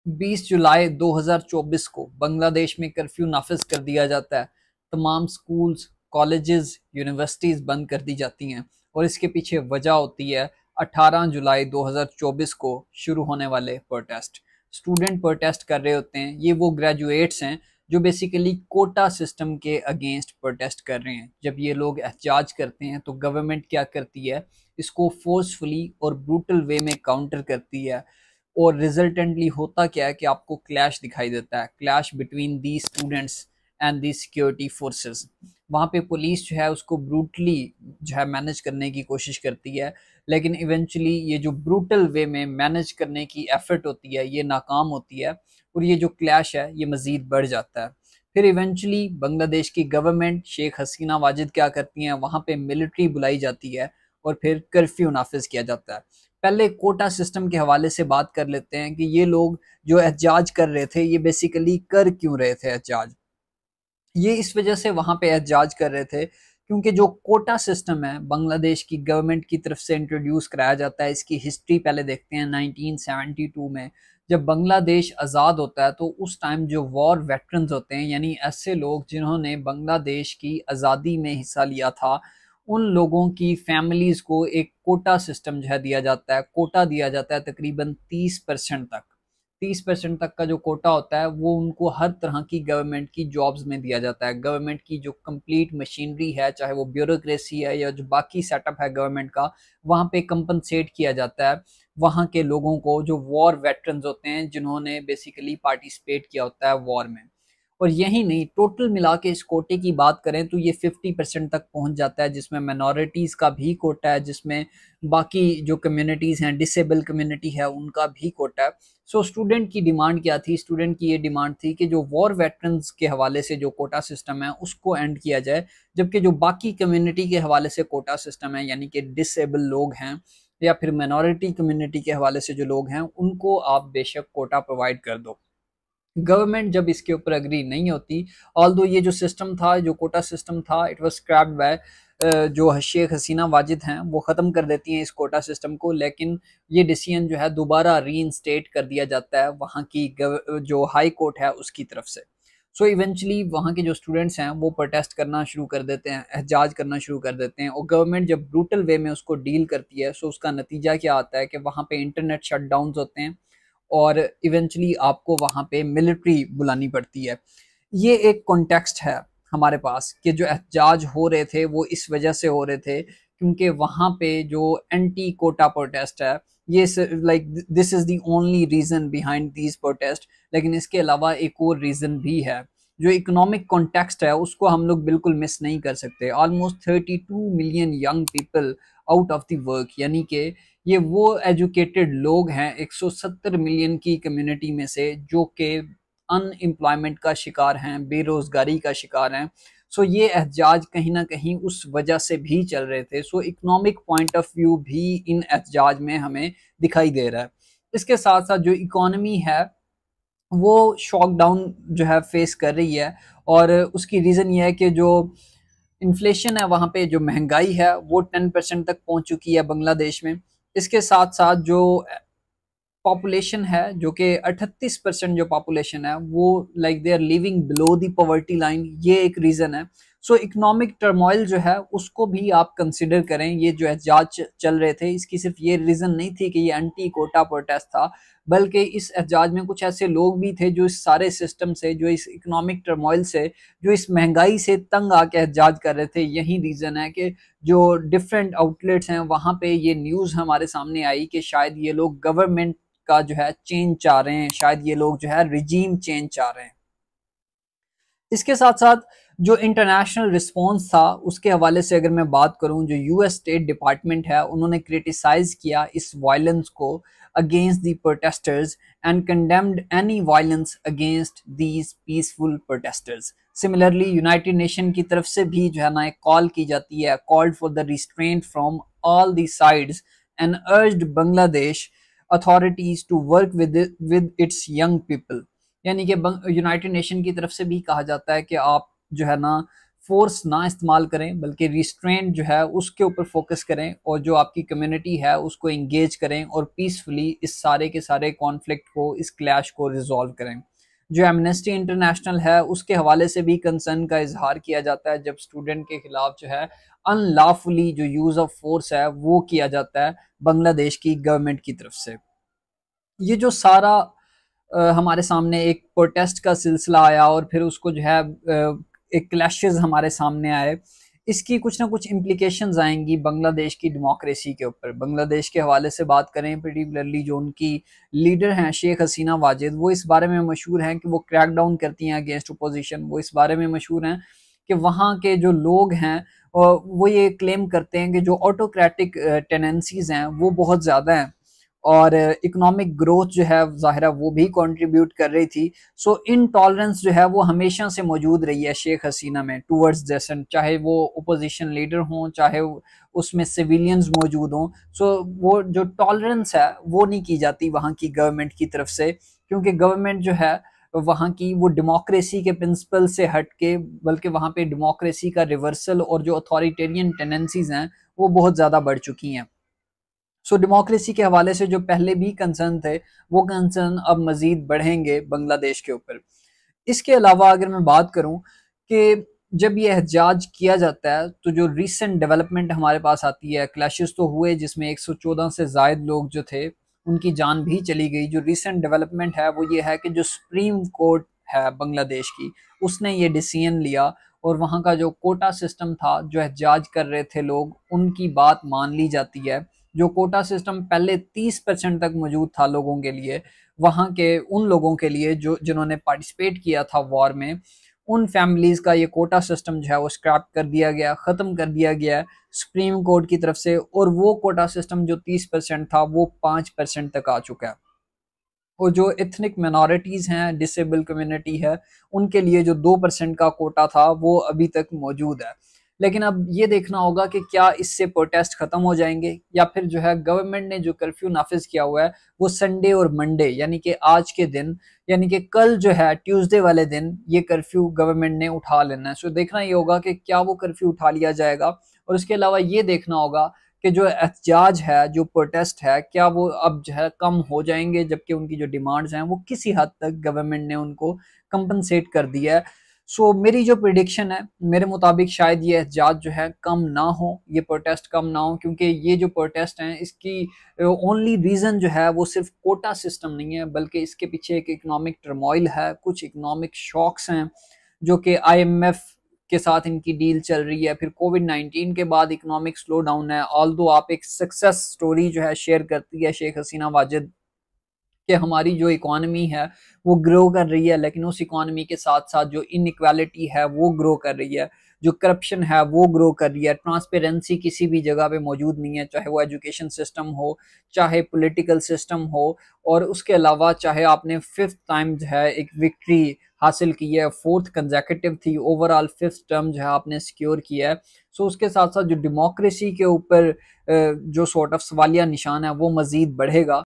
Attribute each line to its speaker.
Speaker 1: 20 जुलाई 2024 को बांग्लादेश में कर्फ्यू नाफिज कर दिया जाता है। तमाम स्कूल्स, कॉलेजेस, यूनिवर्सिटीज बंद कर दी जाती हैं और इसके पीछे वजह होती है 18 जुलाई 2024 को शुरू होने वाले प्रोटेस्ट। स्टूडेंट प्रोटेस्ट कर रहे होते हैं, ये वो ग्रेजुएट्स हैं जो बेसिकली कोटा सिस्टम के अगेंस्ट प्रोटेस्ट कर रहे हैं। जब ये लोग एहतजाज करते हैं तो गवर्नमेंट क्या करती है, इसको फोर्सफुली और ब्रूटल वे में काउंटर करती है। और रिजल्टेंटली होता क्या है कि आपको क्लैश दिखाई देता है, clash between the students and the security forces. वहाँ पे पुलिस जो है उसको ब्रूटली जो है मैनेज करने की कोशिश करती है, लेकिन इवेंचुअली ये जो ब्रूटल वे में मैनेज करने की एफर्ट होती है ये नाकाम होती है और ये जो क्लैश है ये मज़ीद बढ़ जाता है। फिर इवेंचुअली बांग्लादेश की गवर्नमेंट शेख हसीना वाजिद क्या करती हैं, वहाँ पे मिलिट्री बुलाई जाती है और फिर कर्फ्यू नाफिज किया जाता है। पहले कोटा सिस्टम के हवाले से बात कर लेते हैं कि ये लोग जो एहतजाज कर रहे थे ये बेसिकली कर क्यों रहे थे एहतजाज। ये इस वजह से वहां पे एहतजाज कर रहे थे क्योंकि जो कोटा सिस्टम है बांग्लादेश की गवर्नमेंट की तरफ से इंट्रोड्यूस कराया जाता है। इसकी हिस्ट्री पहले देखते हैं। 1972 में जब बांग्लादेश आज़ाद होता है तो उस टाइम जो वॉर वेटरन्स होते हैं, यानी ऐसे लोग जिन्होंने बांग्लादेश की आज़ादी में हिस्सा लिया था, उन लोगों की फैमिलीज को एक कोटा सिस्टम जो है दिया जाता है। कोटा दिया जाता है तकरीबन 30% तक। 30% तक का जो कोटा होता है वो उनको हर तरह की गवर्नमेंट की जॉब्स में दिया जाता है। गवर्नमेंट की जो कंप्लीट मशीनरी है, चाहे वो ब्यूरोक्रेसी है या जो बाकी सेटअप है गवर्नमेंट का, वहाँ पे कंपनसेट किया जाता है वहाँ के लोगों को जो वॉर वेटरन्स होते हैं, जिन्होंने बेसिकली पार्टिसिपेट किया होता है वॉर में। और यही नहीं, टोटल मिला के इस कोटे की बात करें तो ये 50% तक पहुंच जाता है, जिसमें माइनॉरिटीज़ का भी कोटा है, जिसमें बाकी जो कम्युनिटीज़ हैं, डिसेबल कम्युनिटी है, उनका भी कोटा है। सो स्टूडेंट की डिमांड क्या थी? स्टूडेंट की ये डिमांड थी कि जो वॉर वेटरन्स के हवाले से जो कोटा सिस्टम है उसको एंड किया जाए, जबकि जो बाकी कम्युनिटी के हवाले से कोटा सिस्टम है, यानी कि डिसेबल लोग हैं या फिर माइनॉरिटी कम्युनिटी के हवाले से जो लोग हैं, उनको आप बेशक कोटा प्रोवाइड कर दो। गवर्नमेंट जब इसके ऊपर अग्री नहीं होती, ऑल्दो ये जो सिस्टम था, जो कोटा सिस्टम था, इट वाज स्क्रैप्ड बाय जो शेख हसीना वाजिद हैं, वो ख़त्म कर देती हैं इस कोटा सिस्टम को। लेकिन ये डिसीजन जो है दोबारा रीइंस्टेट कर दिया जाता है वहाँ की जो हाई कोर्ट है उसकी तरफ से। सो इवेंचुअली वहाँ के जो स्टूडेंट्स हैं वो प्रोटेस्ट करना शुरू कर देते हैं, एहजाज करना शुरू कर देते हैं, और गवर्नमेंट जब ब्रूटल वे में उसको डील करती है सो उसका नतीजा क्या आता है कि वहाँ पे इंटरनेट शटडाउन्स होते हैं और इवेंचुअली आपको वहाँ पे मिलिट्री बुलानी पड़ती है। ये एक कॉन्टेक्स्ट है हमारे पास कि जो एहतजाज हो रहे थे वो इस वजह से हो रहे थे क्योंकि वहाँ पे जो एंटी कोटा प्रोटेस्ट है, ये like this is the only reason behind these protest. लेकिन इसके अलावा एक और रीज़न भी है। जो इकोनॉमिक कॉन्टेक्स्ट है उसको हम लोग बिल्कुल मिस नहीं कर सकते। Almost 32 million young people out of the work, यानी कि ये वो एजुकेटेड लोग हैं 170 मिलियन की कम्युनिटी में से जो कि अनएम्प्लॉयमेंट का शिकार हैं, बेरोजगारी का शिकार हैं। सो ये एहतजाज कहीं ना कहीं उस वजह से भी चल रहे थे। सो इकोनॉमिक पॉइंट ऑफ व्यू भी इन एहतजाज में हमें दिखाई दे रहा है। इसके साथ साथ जो इकोनॉमी है वो शॉक डाउन जो है फेस कर रही है, और उसकी रीज़न ये है कि जो इन्फ्लेशन है, वहाँ पे जो महंगाई है वो 10% तक पहुँच चुकी है बांग्लादेश में। इसके साथ साथ जो पॉपुलेशन है, जो कि 38% जो पॉपुलेशन है वो like they are living below the poverty line, ये एक रीज़न है। सो इकोनॉमिक टर्मोइल जो है उसको भी आप कंसिडर करें। ये जो एहतजाज चल रहे थे इसकी सिर्फ ये रीज़न नहीं थी कि ये एंटी कोटा प्रोटेस्ट था, बल्कि इस एहतजाज में कुछ ऐसे लोग भी थे जो इस सारे सिस्टम से, जो इस इकोनॉमिक टर्मोइल से, जो इस महंगाई से तंग आके एहतजाज कर रहे थे। यही रीज़न है कि जो डिफरेंट आउटलेट्स हैं वहाँ पे ये न्यूज़ हमारे सामने आई कि शायद ये लोग गवर्नमेंट का जो है चेंज चाह रहे हैं, शायद ये लोग जो है रिजीम चेंज चाह रहे हैं। इसके साथ साथ जो इंटरनेशनल रिस्पॉन्स था उसके हवाले से अगर मैं बात करूं, जो यूएस स्टेट डिपार्टमेंट है उन्होंने क्रिटिसाइज किया इस वायलेंस को against the protesters and condemned any violence against these peaceful protesters. Similarly United nation की तरफ से भी जो है ना एक कॉल की जाती है, called for the restraint from all the sides and urged Bangladesh authorities to work with its young people. यानी कि यूनाइटेड नेशन की तरफ से भी कहा जाता है कि आप जो है ना फोर्स ना इस्तेमाल करें, बल्कि रिस्ट्रेंट जो है उसके ऊपर फोकस करें और जो आपकी कम्युनिटी है उसको इंगेज करें और पीसफुली इस सारे के सारे कॉन्फ्लिक्ट को, इस क्लैश को रिजॉल्व करें। जो एमनेस्टी इंटरनेशनल है उसके हवाले से भी कंसर्न का इजहार किया जाता है जब स्टूडेंट के खिलाफ जो है अनलॉफुली जो यूज ऑफ फोर्स है वो किया जाता है बांग्लादेश की गवर्नमेंट की तरफ से। ये जो सारा हमारे सामने एक प्रोटेस्ट का सिलसिला आया और फिर उसको जो है एक क्लैशेस हमारे सामने आए, इसकी कुछ ना कुछ इम्प्लीकेशंस आएंगी बांग्लादेश की डेमोक्रेसी के ऊपर। बांग्लादेश के हवाले से बात करें, पर्टिकुलरली जो उनकी लीडर हैं शेख हसीना वाजिद, वो इस बारे में मशहूर हैं कि वो क्रैक डाउन करती हैं अगेंस्ट अपोजिशन। वो इस बारे में मशहूर हैं कि वहाँ के जो लोग हैं वो ये क्लेम करते हैं कि जो ऑटोक्रेटिक टेंडेंसीज हैं वो बहुत ज़्यादा हैं और इकोनॉमिक ग्रोथ जो है ज़ाहिरा वो भी कंट्रीब्यूट कर रही थी। सो इनटॉलरेंस जो है वो हमेशा से मौजूद रही है शेख हसीना में टूवर्ड्स डेसेंट, चाहे वो ओपोजिशन लीडर हों, चाहे उसमें सिविलियंस मौजूद हों। सो वो जो टॉलरेंस है वो नहीं की जाती वहाँ की गवर्नमेंट की तरफ से, क्योंकि गवर्नमेंट जो है वहाँ की वो डेमोक्रेसी के प्रिंसिपल से हट के, बल्कि वहाँ पे डेमोक्रेसी का रिवर्सल और जो अथॉरिटेरियन टेंडेंसीज हैं वो बहुत ज़्यादा बढ़ चुकी हैं। सो डेमोक्रेसी के हवाले से जो पहले भी कंसर्न थे वो कंसर्न अब मजीद बढ़ेंगे बांग्लादेश के ऊपर। इसके अलावा अगर मैं बात करूं कि जब ये एहतजाज किया जाता है तो जो रीसेंट डेवलपमेंट हमारे पास आती है, क्लैशेस तो हुए जिसमें 114 से जायद लोग जो थे उनकी जान भी चली गई। जो रीसेंट डेवलपमेंट है वो ये है कि जो सुप्रीम कोर्ट है बांग्लादेश की उसने ये डिसीजन लिया और वहाँ का जो कोटा सिस्टम था, जो एहतजाज कर रहे थे लोग, उनकी बात मान ली जाती है। जो कोटा सिस्टम पहले 30% तक मौजूद था लोगों के लिए, वहाँ के उन लोगों के लिए जो जिन्होंने पार्टिसिपेट किया था वॉर में, उन फैमिलीज का ये कोटा सिस्टम जो है वो स्क्रैप कर दिया गया, ख़त्म कर दिया गया सुप्रीम कोर्ट की तरफ से। और वो कोटा सिस्टम जो 30% था वो 5% तक आ चुका है। और जो एथनिक मिनॉरिटीज़ हैं, डिसेबल कम्युनिटी है, उनके लिए जो 2% का कोटा था वो अभी तक मौजूद है। लेकिन अब ये देखना होगा कि क्या इससे प्रोटेस्ट खत्म हो जाएंगे या फिर जो है गवर्नमेंट ने जो कर्फ्यू नाफिज किया हुआ है वो संडे और मंडे यानी कि आज के दिन, यानी कि कल जो है ट्यूसडे वाले दिन, ये कर्फ्यू गवर्नमेंट ने उठा लेना है। सो देखना ये होगा कि क्या वो कर्फ्यू उठा लिया जाएगा। और उसके अलावा ये देखना होगा कि जो एहतजाज है, जो प्रोटेस्ट है, क्या वो अब जो है कम हो जाएंगे, जबकि उनकी जो डिमांड्स हैं वो किसी हद तक गवर्नमेंट ने उनको कंपनसेट कर दिया है। सो मेरी जो प्रिडिक्शन है, मेरे मुताबिक शायद ये एहतजाज जो है कम ना हो, ये प्रोटेस्ट कम ना हो, क्योंकि ये जो प्रोटेस्ट हैं इसकी ओनली रीज़न जो है वो सिर्फ कोटा सिस्टम नहीं है, बल्कि इसके पीछे एक इकोनॉमिक टर्मोइल है, कुछ इकोनॉमिक शॉक्स हैं जो कि IMF के साथ इनकी डील चल रही है। फिर कोविड-19 के बाद इकोनॉमिक स्लो डाउन है। ऑल्दो आप एक सक्सेस स्टोरी जो है शेयर करती है शेख हसीना वाजिद कि हमारी जो इकोनॉमी है वो ग्रो कर रही है, लेकिन उस इकोनॉमी के साथ साथ जो इनइक्वालिटी है वो ग्रो कर रही है, जो करप्शन है वो ग्रो कर रही है, ट्रांसपेरेंसी किसी भी जगह पे मौजूद नहीं है, चाहे वो एजुकेशन सिस्टम हो, चाहे पॉलिटिकल सिस्टम हो। और उसके अलावा चाहे आपने फिफ्थ टाइम जो है एक विक्ट्री हासिल की है, फोर्थ कंजेक्यूटिव थी, ओवरऑल फिफ्थ टर्म जो है आपने सिक्योर किया है। सो उसके साथ साथ जो डेमोक्रेसी के ऊपर जो सॉर्ट ऑफ सवालिया निशान है वो मजीद बढ़ेगा।